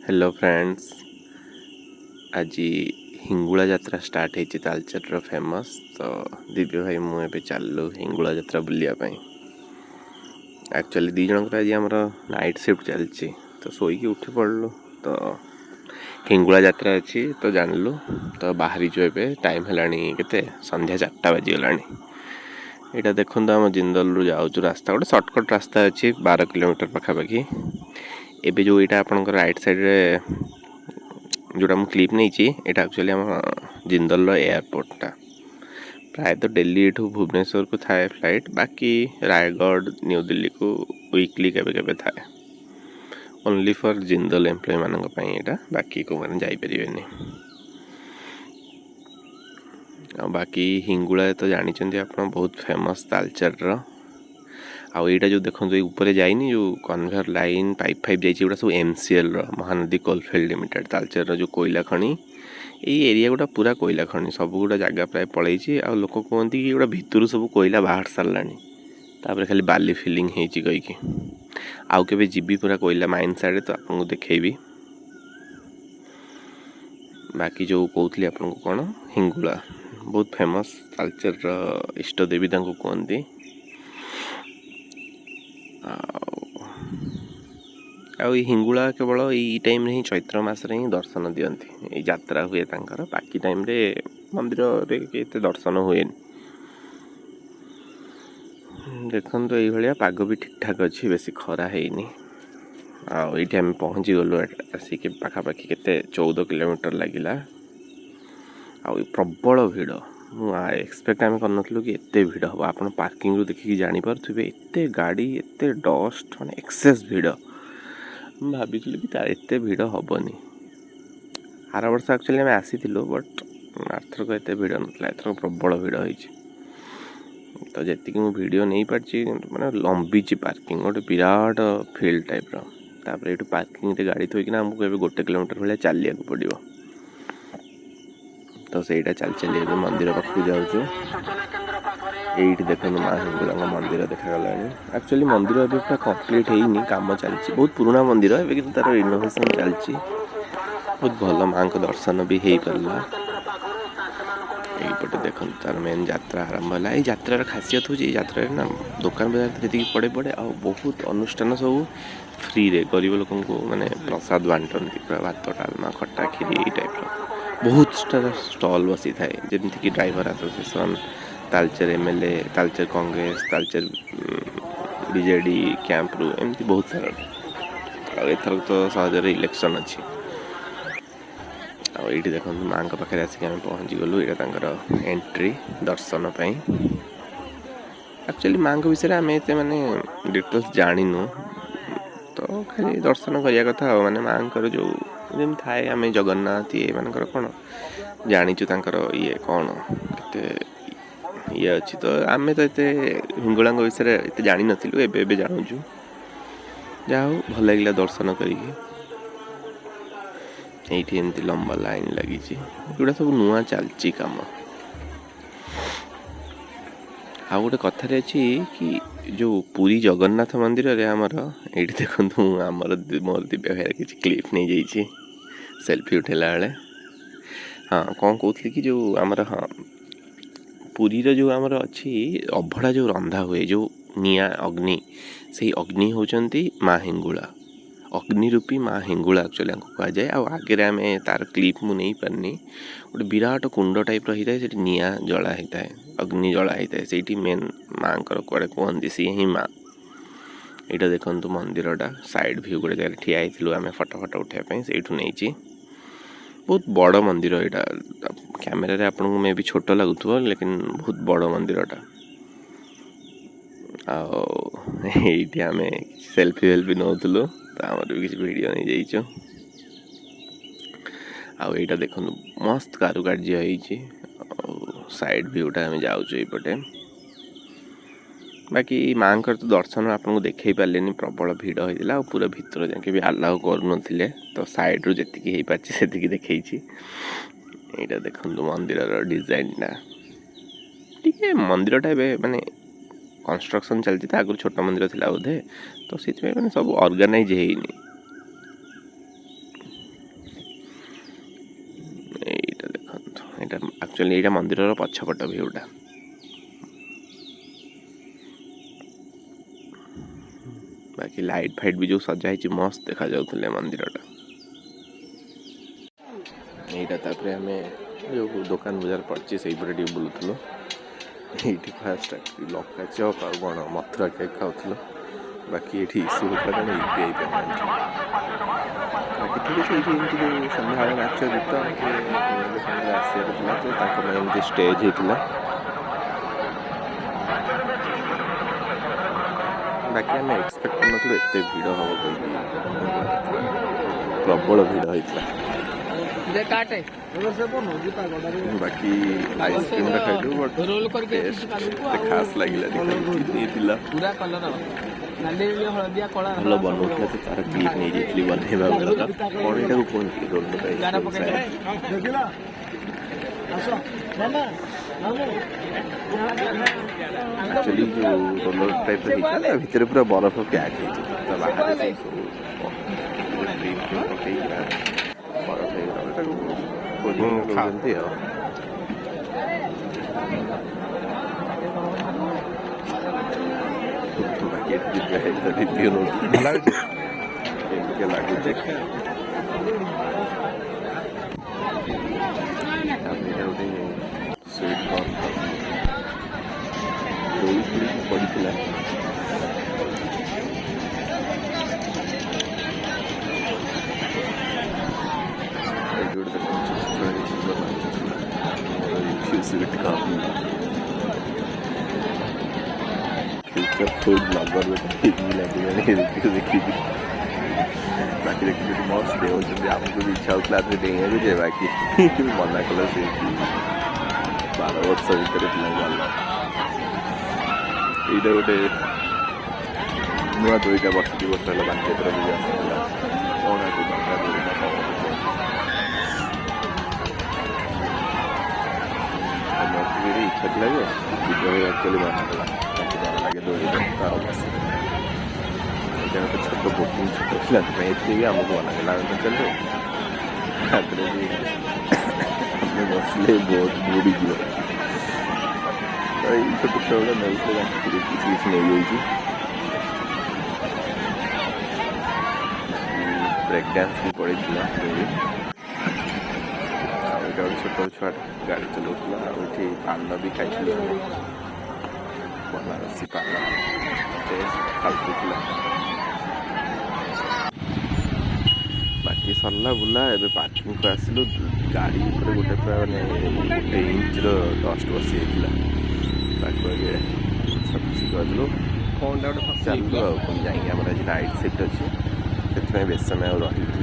Hello friends, आज हिंगुला यात्रा start होती तालचेर फेमस। तो दिव्य भाई मुझे चलू हिंगुला यात्रा बुलायापाई। एक्चुअली दी जन आज आम नाइट शिफ्ट चलती तो शोक उठी पड़लु। तो हिंगुला यात्रा अच्छी तो जानलु तो बाहरी जो ए टाइम है संध्या 4टा बाजीगला। यहाँ देखो आम जिंदल रु जाऊँ रास्ता गोटे सर्टकट रास्ता अच्छी 12 किलोमीटर पाखापाखि। एबे जो यहाँ आप राइट साइड जोटा मुझे क्लिप नहीं यहाँ एक्चुअली आम जिंदल एयरपोर्टा प्रायतः डेली एठू भुवनेश्वर को थाए फ्लाइट, बाकी रायगढ़ न्यू दिल्ली को वीकली केबे थाए। ओनली फॉर जिंदल एम्प्लॉय मानक यहाँ, बाकी को मैंने जापरेनि। बाकी हिंगुला तो जानते आप बहुत फेमस तालचेर। आउ यहाँ जो देखो ऊपर जाइनी जो कन्वेयर लाइन पाइप फाइप जाइए सब MCL Mahanadi coalfield limited Talcher जो कोयला खनि यही एरिया गुड़ा पूरा कोयला खनि सब गुड़ा जगह प्राय पलैची। आ लोक कहते कि गोटा भितर सब कोयला बाहर सारा तापर खाली बाली फिलिंग होगी। आउ के जीवी पूरा कोयला माइन साइड तो आपको देखेबी। बाकी जो कहती आपको कौन हिंगुला बहुत फेमस तालचेर इष्ट देवी कहती। हिंगुला केवल यही टाइम ही चैत्र मास ही दर्शन दिखती यात्रा हुए तांकर, बाकी टाइम रे मंदिर के दर्शन हुए। देखो तो ये पाग भी ठीक ठाक अच्छी, बेसी खरा है। ये आम पहुँची गलु आसिक पाखापाखि के 14 किलोमीटर लगिला। प्रबल भिड़ मुझे एक्सपेक्ट आम कर कि एत भिड़ हम। आप पार्किंग रू देखिए जानीपे एत गाड़ी एत डस्ट माने एक्सेस भिड़। भाभी कि एत भिड़ हेनी। आर वर्ष एक्चुअली आम आसी बट आरथरक एत भिड़ ना, एथर प्रबल भिड़ होती। तो जी मुझे वीडियो नहीं पार्टी मैंने लंबी पार्किंग गोटे विराट फील्ड टाइप रो। ये पार्किंग रे गाड़ी थोकिना आमको 1 किलोमीटर भाई चलिया पड़ो। तो सहीटा चल चल मंदिर पाखक जाऊँ। ये देखो माँ हिंगुला मंदिर देखागला। एक्चुअली मंदिर अभी पूरा कंप्लीट होनी, काम चलती। बहुत पुराना मंदिर है कि तार रिनोवेशन चलती। बहुत भल माँ को दर्शन भी हो पारा। यहीपटे देख तार मेन यात्रा आरंभ है। ये यात्रार खासियत हूँ यात्रा ना दुकान बाजार जी पड़े पड़े आ बहुत अनुष्ठान सब फ्री रे गरीब लोक मैंने प्रसाद बांटती। भात डालमा खट्टा खीरी यही टाइप बहुत स्टॉल बसी थाए, जमीक driver association, Talcher MLA, Talcher Congress, Talcher BJD camp रू एमती बहुत सारा। एथर तो सहज इलेक्शन अच्छी। ये देखो माँ पाखे आसिक आम पहुँची गलु। यहाँ एंट्री दर्शन पाई। एक्चुअली माँ विषय आम एत माने डिटेल्स जानू, तो खाली दर्शन करिया कथा माने माँ जो जमी थाए आम जगन्नाथ ये मानकर कौन जानीचु ये कौन के ये अच्छी। तो आम तो ये हिंगुला विषय एत जानी नथिलु, एबे जानूचु। जा हो भल लगे दर्शन करिकी। ये एमती लंबा लाइन लगी गुड़ा सब नुआ चलची कम। आ गोटे कथार अच्छी कि जो पुरी जगन्नाथ मंदिर रे आमर ये देखो आमर मोर दिव्य भाई किसी क्लिप नहीं जाइए सेल्फी उठेला बेले। हाँ कौन कहती कि जो आमर हाँ पुरी जो आमर अच्छी अभड़ा जो रंधा हुए जो निया अग्नि, से अग्नि होचंती माँ हिंगुला। अग्नि रूपी माँ हिंगुला एक्चुअली कह जाए। आगे आम तार क्लिप मु नहीं पारनी। गोटे विराट कुंड टाइप रही है, निआ जला होता है, अग्नि जला होता है। से मेन माँ कड़े कहती सी ही माँ। यहाँ देखो मंदिरटा साइड व्यू गोटे जगह ठिया होती आम फटो फटो उठाई से नहीं। बहुत बड़ मंदिर यहाँ कैमेरा आपको मे भी छोट लगुव, लेकिन बहुत बड़ मंदिरटा। ये आम सेल्फी वेल्फी नौलु, तो आम भी किसी वीडियो नहीं जाइए। आईटा देखो मस्त कारुकार्य साइड व्यूटा आम जाऊपटे। बाकी माँ तो दर्शन आपको देखे पारे प्रबल भिड़ होता है। पूरा भितर जाके भी आलाउ करूँ, तो साइड रू जी हो पार्टी से देखी। यहाँ देखो मंदिर डिजाइनटा टे मंदिरटा माने कंस्ट्रक्शन चलती। आगुरी छोट मंदिर था बोधे, तो से सब ऑर्गेनाइज है। ଏଇଟା ଆକ୍ଚୁଆଲି ଏଇଟା ମନ୍ଦିରର ପଛପଟ ଭିଉଟା। ବାକି ଲାଇଟ୍ ଫାଇଟ୍ ବି ଯେଉଁ ସଜା ହେଇଛି ମସ୍ତ ଦେଖାଯାଉଥିଲେ ମନ୍ଦିରଟା। ଏଇଟା ତାପରେ ଆମେ ଯେଉଁ ଦୋକାନ ବଜାର ପଡ଼ିଛି ସେଇପଟେ ଟିକେ ବୁଲୁଥିଲୁ। ଏଇଠି ଫାଷ୍ଟ ଲଙ୍କା ଚପ୍ ଆଉ କ'ଣ ମଥୁରା କେକ୍ ଖାଉଥିଲୁ। ବାକି ଏଠି ଇସ୍ୟୁ ହେଉଥିଲା କ'ଣ UPI ପେମେଣ୍ଟ। ବାକି ଠିକ୍ ଅଛି। ଏଇଠି ଏମିତି ଯେଉଁ ସନ୍ଧ୍ୟାବେଳେ ନାଚ ଗୀତ ଆସିବାର ଥିଲା ତ ତାଙ୍କ ପାଇଁ ଏମିତି ଷ୍ଟେଜ୍ ହେଇଥିଲା। ବାକି ଆମେ ଏକ୍ସପେକ୍ଟ କରିନଥିଲୁ ଏତେ ଭିଡ଼ ହେବ କହିକି। ପ୍ରବଳ ଭିଡ଼ ହେଇଥିଲା। ବାକି ଆଇସ୍କ୍ରିମ୍ଟା ଖାଇଲୁ ବଟ୍ ଟେଷ୍ଟ ଏତେ ଖାସ୍ ଲାଗିଲାନି। ଚିନି ଥିଲା ଭଲ ବନଉଥିଲା ତ ତାର କ୍ଲିପ୍ ନେଇଯାଇଥିଲି ବନେଇବା ବେଳର। କ'ଣ ଏଇଟାକୁ କୁହନ୍ତି ରୋଲର ଆକ୍ଚୁଆଲି ଯେଉଁ ରୋଲର ଟାଇପ୍ର ହେଇଥିଲା ତା ଭିତରେ ପୁରା ବରଫ ପ୍ୟାକ୍ ହେଇଛି। ତା ବାହାରେ ସବୁ କ୍ରିମ୍ ପକେଇକିନା ବରଫ ହେଇଗଲା ତାକୁ ଖାଉଛନ୍ତି ଆଉ। ବାକି ଦ୍ୱିତୀୟ ଏମିତିଆ ଲାଗୁଛି। ତାପରେ ଗୋଟେ ସୁଇଟ୍ କର୍ନ ଦୋଳି ପଡ଼ିଥିଲା। ଫୁଡ୍ ବ୍ଲଗର ଗୋଟେ ହେଇକି ଲାଗିଲାଣି ରିଭ୍ୟୁ ଦେଖିକି। ବାକି ଦେଖିକି ମସ୍ତ ଦେଉଛନ୍ତି। ଆମକୁ ବି ଇଚ୍ଛା ହେଉଥିଲା ଡେଇଁବାକୁ ଯେ ବାକି ମନା କଲା ସେ 12 ବର୍ଷ ଭିତରେ ପିଲାଙ୍କୁ ଭଲ। ଏଇଟା ଗୋଟେ ନୂଆ ଦୋଳିଟା ବର୍ଷ 2 ବର୍ଷ ହେଲା ବାଙ୍କେତର ବି ଆସିଥିଲା। କ'ଣ ଆକୁ ଦରକାର ଦୋଳିଟା ମୋର ଇଚ୍ଛା ଥିଲା ଯେ ଭିଡ଼ିଓ ଆକ୍ଚୁଆଲି ମନା କଲା। ତାକୁ ଡର ଲାଗେ ଦୋଳିରେ ତ ବସି। ଏଇଟା ଗୋଟେ ଛୋଟ ବୋଟିଂ ଛୋଟ ପିଲାଙ୍କ ପାଇଁ। ଏଥିରେ ବି ଆମକୁ ମନା କଲା। ଆମେ ଚାଲୁ ତାପରେ ବି ଆମେ ବସିଲେ ବୋଟ୍ ବୁଡ଼ିଯିବ। ତ ଏଇ ଛୋଟ ଛୁଆଗୁଡ଼ା ନେଉଥିଲେ ତାଙ୍କୁ କିଛି ନେଇଯାଇଛି। ବ୍ରେକ୍ ଡ୍ୟାନ୍ସ ବି ପଡ଼ିଥିଲା ଦୋଳି। ଆଉ ଏଇଟା ଗୋଟେ ଛୋଟ ଛୁଆଟା ଗାଡ଼ି ଚଲାଉଥିଲା। ଆଉ ଏଠି ପାନ ବି ଖାଇଥିଲେ। ବନାରସୀ ପାନ ଖାଉଥିଲା। ବାକି ସରିଲା ବୁଲା। ଏବେ ପାର୍କିଂକୁ ଆସିଲୁ। ଗାଡ଼ି ଉପରେ ଗୋଟେ ପୁରା ମାନେ 1 ଇଞ୍ଚର ଡଷ୍ଟ ବସିଯାଇଥିଲା। ତାକୁ ଆଗେ ସଫାସଫି କରିଦେଲୁ। ଚାଲିଲୁ ଆଉ। ପୁଣି ଯାଇକି ଆମର ଆଜି ନାଇଟ୍ ସିଫ୍ଟ ଅଛି। ସେଥିପାଇଁ ବେଶୀ ସମୟ ଆଉ ରହିଲୁ।